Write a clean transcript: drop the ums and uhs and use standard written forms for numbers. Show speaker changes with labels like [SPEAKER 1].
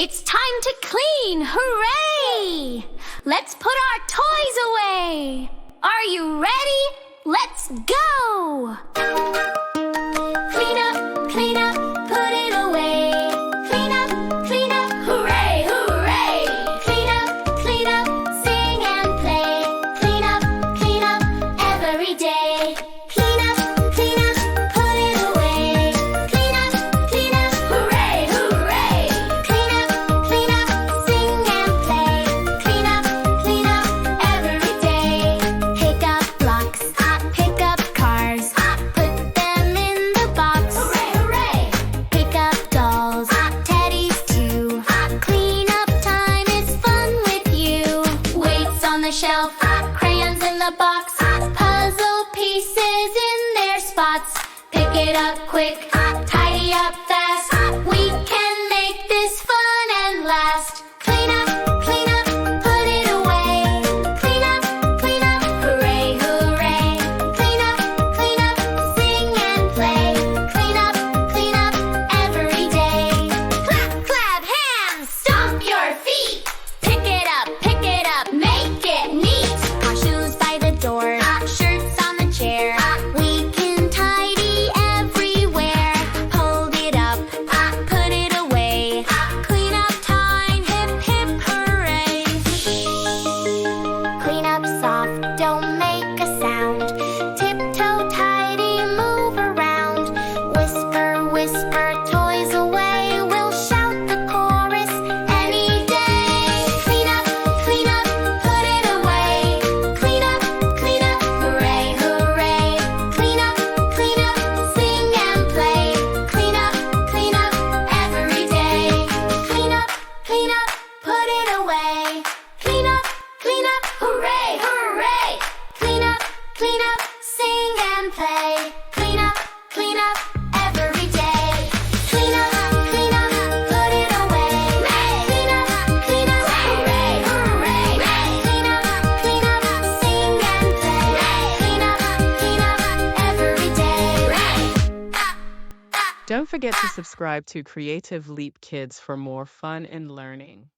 [SPEAKER 1] It's time to clean! Hooray! Let's put our toys away! Are you ready? Let's go! Clean up, put it away. Clean up, hooray, hooray! Clean up, sing and play. Clean up, every day. Clean up, put it away. Clean up, hooray, hooray! Clean up, sing and play. Clean up, every day. Pick up blocks, pick up cars, put them in the box. Hooray, hooray! Pick up dolls, teddies too. Clean up time is fun with you. Weights on the shelf, crayons in the box, puzzle pieces in their spots. Pick it up quick, tidy up fast. We can make this fun and last. Clean up, put it away. Clean up, hooray, hooray. Clean up, sing and play. Clean up, every day. Clap, hands, stomp your feet. Pick it up, make it neat. Our shoes by the door, shirts on the chair. We can tidy everywhere. Hold it up, put it away. Clean up time, hip hip hooray. Clean up soft, don't make a sound. Tiptoe tidy, move around. Whisper, whisper, toys away. We'll shout the chorus any day. Clean up, put it away. Clean up, hooray, hooray. Clean up, sing and play. Clean up, every day. Clean up, put it away. Clean up, hooray, hooray. Clean up, sing and play. Clean up, every day. Clean up, put it away. Clean up, hooray, hooray. Clean up, sing and play. Clean up, every day.
[SPEAKER 2] Don't forget to subscribe to Creative Leap Kids for more fun and learning.